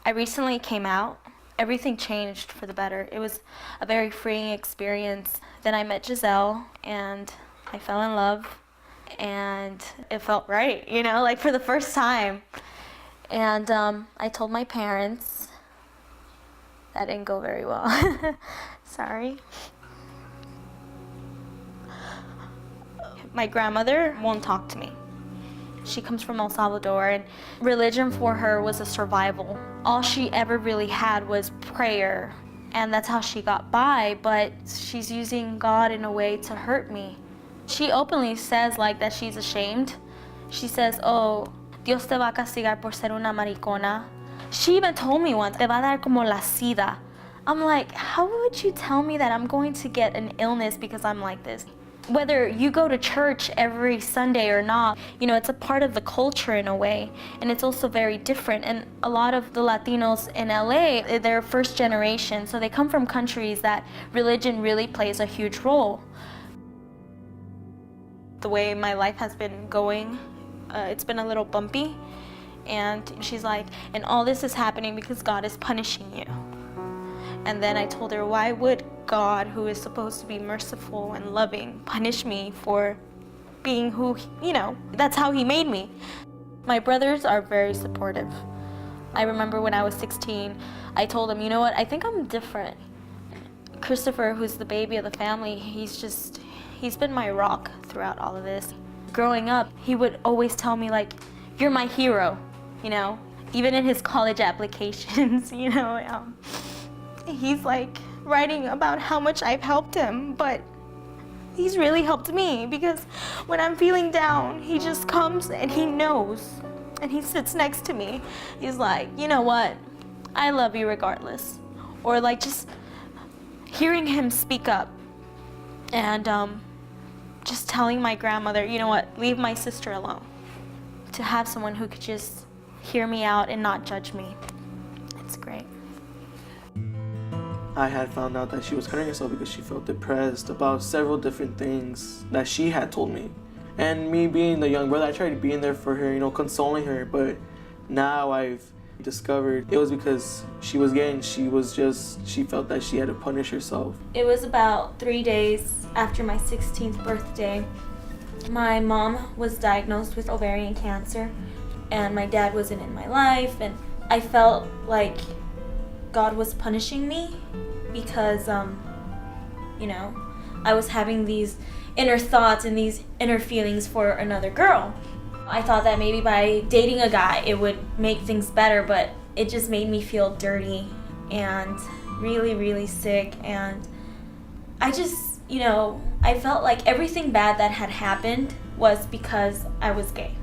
I recently came out. Everything changed for the better. It was a very freeing experience. Then I met Giselle and I fell in love and it felt right, you know, like for the first time. And I told my parents. That didn't go very well. Sorry. My grandmother won't talk to me. She comes from El Salvador, and religion for her was a survival. All she ever really had was prayer, and that's how she got by, but she's using God in a way to hurt me. She openly says like that she's ashamed. She says, oh, Dios te va a castigar por ser una maricona. She even told me once, te va a dar como la sida. I'm like, how would you tell me that I'm going to get an illness because I'm like this? Whether you go to church every Sunday or not, you know, it's a part of the culture in a way, and it's also very different. And a lot of the Latinos in LA, they're first generation, so they come from countries that religion really plays a huge role. The way my life has been going, it's been a little bumpy, and she's like, and all this is happening because God is punishing you. And then I told her, why would God, who is supposed to be merciful and loving, punish me for being who, you know, that's how he made me. My brothers are very supportive. I remember when I was 16, I told him, you know what, I think I'm different. Christopher, who's the baby of the family, he's been my rock throughout all of this. Growing up, he would always tell me like, you're my hero, you know, even in his college applications, you know. He's like writing about how much I've helped him, but he's really helped me because when I'm feeling down, he just comes and he knows and he sits next to me. He's like, you know what? I love you regardless. Or like just hearing him speak up and just telling my grandmother, you know what? Leave my sister alone. To have someone who could just hear me out and not judge me. It's great. I had found out that she was hurting herself because she felt depressed about several different things that she had told me. And me being the young brother, I tried being there for her, you know, consoling her, but now I've discovered it was because she was gay and she felt that she had to punish herself. It was about 3 days after my 16th birthday. My mom was diagnosed with ovarian cancer and my dad wasn't in my life, and I felt like God was punishing me because, you know, I was having these inner thoughts and these inner feelings for another girl. I thought that maybe by dating a guy it would make things better, but it just made me feel dirty and really, really sick. And I just, you know, I felt like everything bad that had happened was because I was gay.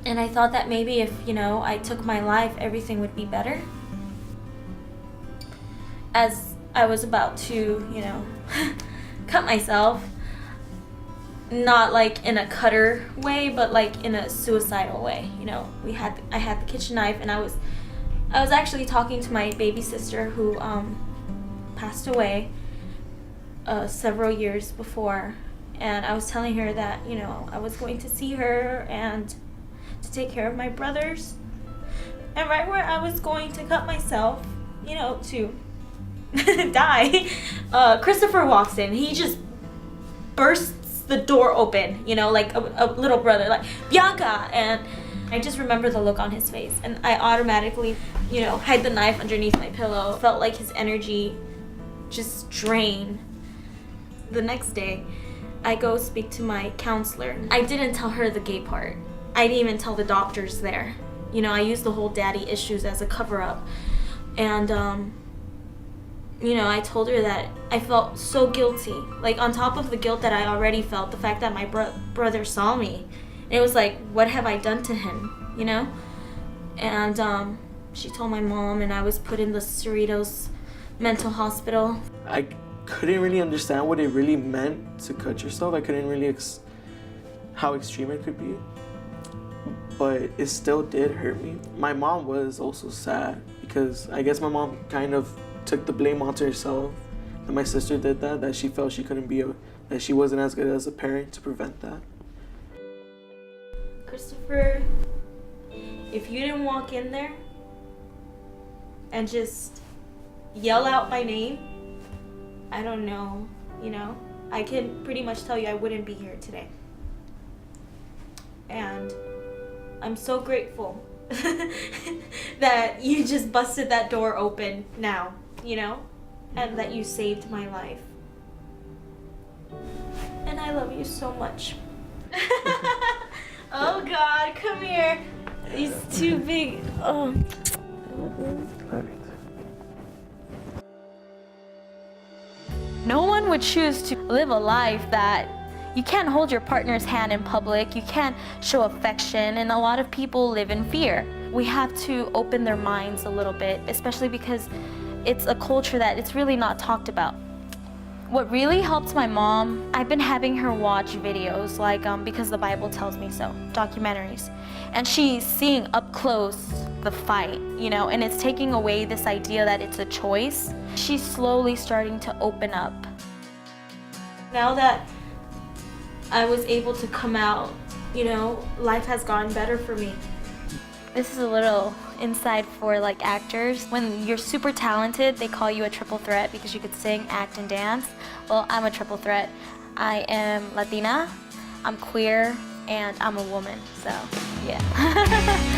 And I thought that maybe if, you know, I took my life, everything would be better. As I was about to, you know, cut myself, not like in a cutter way, but like in a suicidal way. You know, I had the kitchen knife, and I was actually talking to my baby sister who passed away several years before, and I was telling her that, you know, I was going to see her and to take care of my brothers, and right where I was going to cut myself, you know, to die, Christopher walks in. He just bursts the door open, you know, like a little brother, like, Bianca! And I just remember the look on his face, and I automatically, you know, hid the knife underneath my pillow. Felt like his energy just drain. The next day, I go speak to my counselor. I didn't tell her the gay part. I didn't even tell the doctors there. You know, I used the whole daddy issues as a cover-up. And, you know, I told her that I felt so guilty. Like, on top of the guilt that I already felt, the fact that my brother saw me. And it was like, what have I done to him, you know? And she told my mom, and I was put in the Cerritos mental hospital. I couldn't really understand what it really meant to cut yourself. I couldn't really how extreme it could be. But it still did hurt me. My mom was also sad because I guess my mom kind of took the blame onto herself that my sister did that she felt she couldn't be, that she wasn't as good as a parent to prevent that. Christopher, if you didn't walk in there, and just yell out my name, I don't know, you know, I can pretty much tell you I wouldn't be here today. And I'm so grateful that you just busted that door open now, you know, and that you saved my life. And I love you so much. Oh God, come here. He's too big. Oh. No one would choose to live a life that you can't hold your partner's hand in public, you can't show affection, and a lot of people live in fear. We have to open their minds a little bit, especially because it's a culture that it's really not talked about. What really helped my mom, I've been having her watch videos like Because the Bible Tells Me So, documentaries. And she's seeing up close the fight, you know, and it's taking away this idea that it's a choice. She's slowly starting to open up. Now that I was able to come out, you know, life has gotten better for me. This is a little inside for like actors. When you're super talented, they call you a triple threat because you could sing, act, and dance. Well, I'm a triple threat. I am Latina, I'm queer, and I'm a woman, so yeah.